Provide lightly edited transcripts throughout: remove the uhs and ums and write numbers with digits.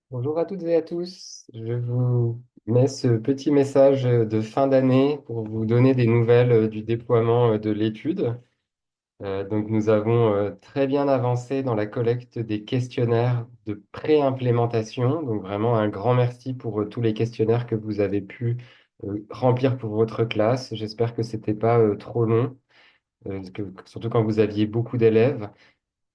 Bonjour à toutes et à tous. Je vous mets ce petit message de fin d'année pour vous donner des nouvelles du déploiement de l'étude. Donc, nous avons très bien avancé dans la collecte des questionnaires de pré-implémentation. Donc, vraiment un grand merci pour tous les questionnaires que vous avez pu remplir pour votre classe. J'espère que c'était pas trop long, surtout quand vous aviez beaucoup d'élèves.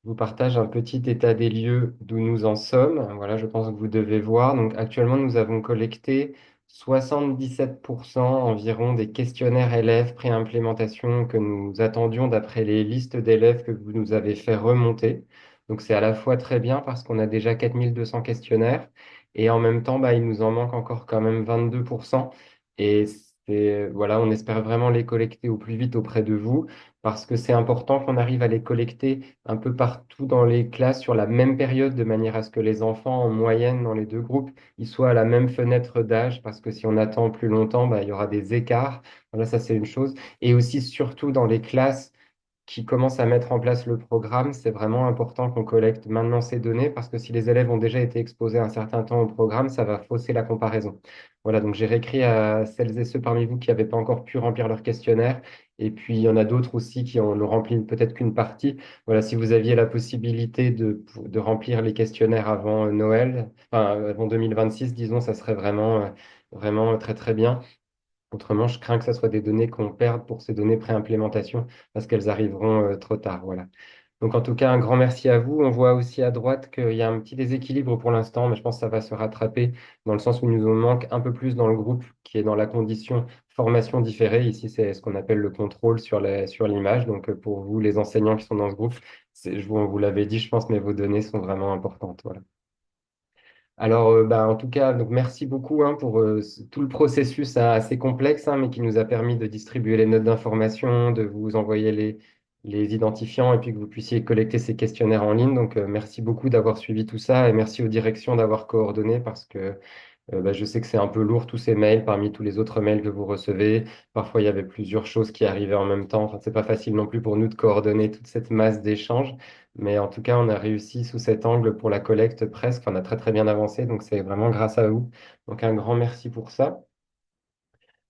Je vous partage un petit état des lieux d'où nous en sommes. Voilà, je pense que vous devez voir. Donc, actuellement, nous avons collecté 77% environ des questionnaires élèves pré-implémentation que nous attendions d'après les listes d'élèves que vous nous avez fait remonter. Donc, c'est à la fois très bien parce qu'on a déjà 4200 questionnaires et en même temps, il nous en manque encore quand même 22%. Et voilà, on espère vraiment les collecter au plus vite auprès de vous parce que c'est important qu'on arrive à les collecter un peu partout dans les classes sur la même période, de manière à ce que les enfants, en moyenne, dans les deux groupes, ils soient à la même fenêtre d'âge, parce que si on attend plus longtemps, il y aura des écarts. Voilà, ça c'est une chose. Et aussi, surtout dans les classes qui commencent à mettre en place le programme, c'est vraiment important qu'on collecte maintenant ces données parce que si les élèves ont déjà été exposés un certain temps au programme, ça va fausser la comparaison. Voilà, donc j'ai réécrit à celles et ceux parmi vous qui n'avaient pas encore pu remplir leur questionnaire. Et puis, il y en a d'autres aussi qui en ont rempli peut-être qu'une partie. Voilà, si vous aviez la possibilité de remplir les questionnaires avant Noël, enfin, avant 2026, disons, ça serait vraiment très, très bien. Autrement, je crains que ce soit des données qu'on perde pour ces données pré-implémentation parce qu'elles arriveront trop tard. Voilà. Donc, en tout cas, un grand merci à vous. On voit aussi à droite qu'il y a un petit déséquilibre pour l'instant, mais je pense que ça va se rattraper dans le sens où il nous en manque un peu plus dans le groupe qui est dans la condition formation différée. Ici, c'est ce qu'on appelle le contrôle sur l'image. Donc, pour vous, les enseignants qui sont dans ce groupe, on vous l'avez dit, je pense, mais vos données sont vraiment importantes. Voilà. Alors, en tout cas, donc merci beaucoup pour tout le processus assez complexe, mais qui nous a permis de distribuer les notes d'information, de vous envoyer les identifiants et puis que vous puissiez collecter ces questionnaires en ligne. Donc, merci beaucoup d'avoir suivi tout ça et merci aux directions d'avoir coordonné parce que je sais que c'est un peu lourd tous ces mails parmi tous les autres mails que vous recevez. Parfois, il y avait plusieurs choses qui arrivaient en même temps. Enfin, c'est pas facile non plus pour nous de coordonner toute cette masse d'échanges. Mais en tout cas, on a réussi sous cet angle pour la collecte presque. Enfin, on a très très bien avancé. Donc, c'est vraiment grâce à vous. Donc, un grand merci pour ça.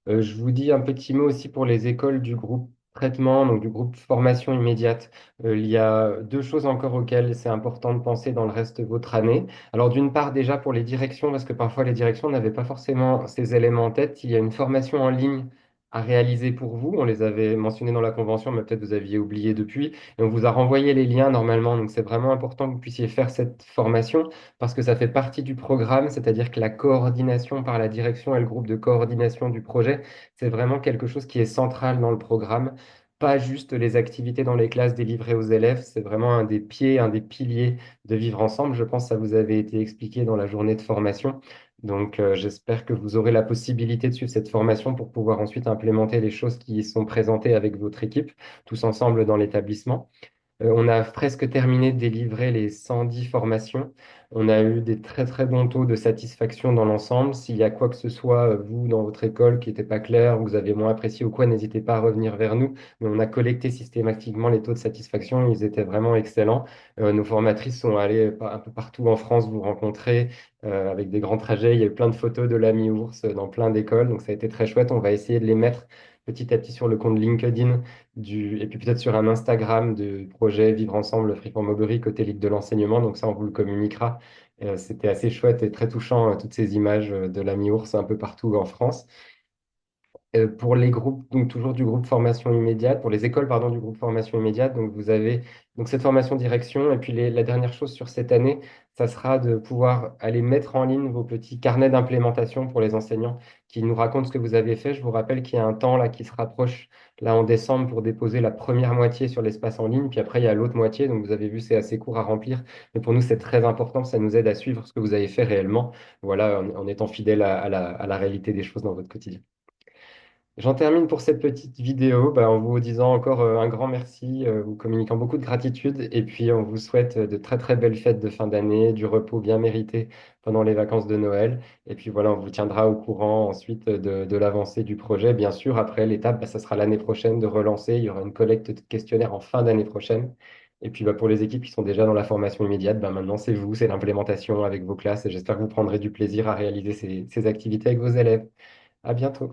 Je vous dis un petit mot aussi pour les écoles du groupe traitement, donc du groupe formation immédiate. Il y a deux choses encore auxquelles c'est important de penser dans le reste de votre année. Alors d'une part déjà pour les directions, parce que parfois les directions n'avaient pas forcément ces éléments en tête, il y a une formation en ligne à réaliser pour vous. On les avait mentionnés dans la convention, mais peut-être vous aviez oublié depuis. Et on vous a renvoyé les liens normalement. Donc c'est vraiment important que vous puissiez faire cette formation parce que ça fait partie du programme, c'est-à-dire que la coordination par la direction et le groupe de coordination du projet, c'est vraiment quelque chose qui est central dans le programme, pas juste les activités dans les classes délivrées aux élèves, c'est vraiment un des pieds, un des piliers de vivre ensemble. Je pense que ça vous avait été expliqué dans la journée de formation. Donc, j'espère que vous aurez la possibilité de suivre cette formation pour pouvoir ensuite implémenter les choses qui sont présentées avec votre équipe, tous ensemble dans l'établissement. On a presque terminé de délivrer les 110 formations. On a eu des très très bons taux de satisfaction dans l'ensemble. S'il y a quoi que ce soit, vous, dans votre école, qui n'était pas clair, ou que vous avez moins apprécié ou quoi, n'hésitez pas à revenir vers nous. Mais on a collecté systématiquement les taux de satisfaction. Ils étaient vraiment excellents. Nos formatrices sont allées un peu partout en France vous rencontrer avec des grands trajets. Il y a eu plein de photos de l'ami ours dans plein d'écoles. Donc ça a été très chouette. On va essayer de les mettre petit à petit sur le compte LinkedIn et puis peut-être sur un Instagram du projet Vivre Ensemble Fribourg Maubery côté Ligue de l'enseignement. Donc ça, on vous le communiquera. C'était assez chouette et très touchant, toutes ces images de l'ami ours un peu partout en France. Pour les groupes, donc toujours du groupe formation immédiate, pour les écoles, pardon, du groupe formation immédiate, donc vous avez donc cette formation direction. Et puis la dernière chose sur cette année, ça sera de pouvoir aller mettre en ligne vos petits carnets d'implémentation pour les enseignants qui nous racontent ce que vous avez fait. Je vous rappelle qu'il y a un temps là qui se rapproche là en décembre pour déposer la première moitié sur l'espace en ligne. Puis après, il y a l'autre moitié. Donc vous avez vu, c'est assez court à remplir. Mais pour nous, c'est très important. Ça nous aide à suivre ce que vous avez fait réellement. Voilà, en étant fidèle à la réalité des choses dans votre quotidien. J'en termine pour cette petite vidéo en vous disant encore un grand merci, vous communiquant beaucoup de gratitude et puis on vous souhaite de très très belles fêtes de fin d'année, du repos bien mérité pendant les vacances de Noël et puis voilà, on vous tiendra au courant ensuite de l'avancée du projet. Bien sûr, après l'étape, ça sera l'année prochaine de relancer, il y aura une collecte de questionnaires en fin d'année prochaine Et puis pour les équipes qui sont déjà dans la formation immédiate, maintenant c'est vous, c'est l'implémentation avec vos classes et j'espère que vous prendrez du plaisir à réaliser ces activités avec vos élèves. À bientôt.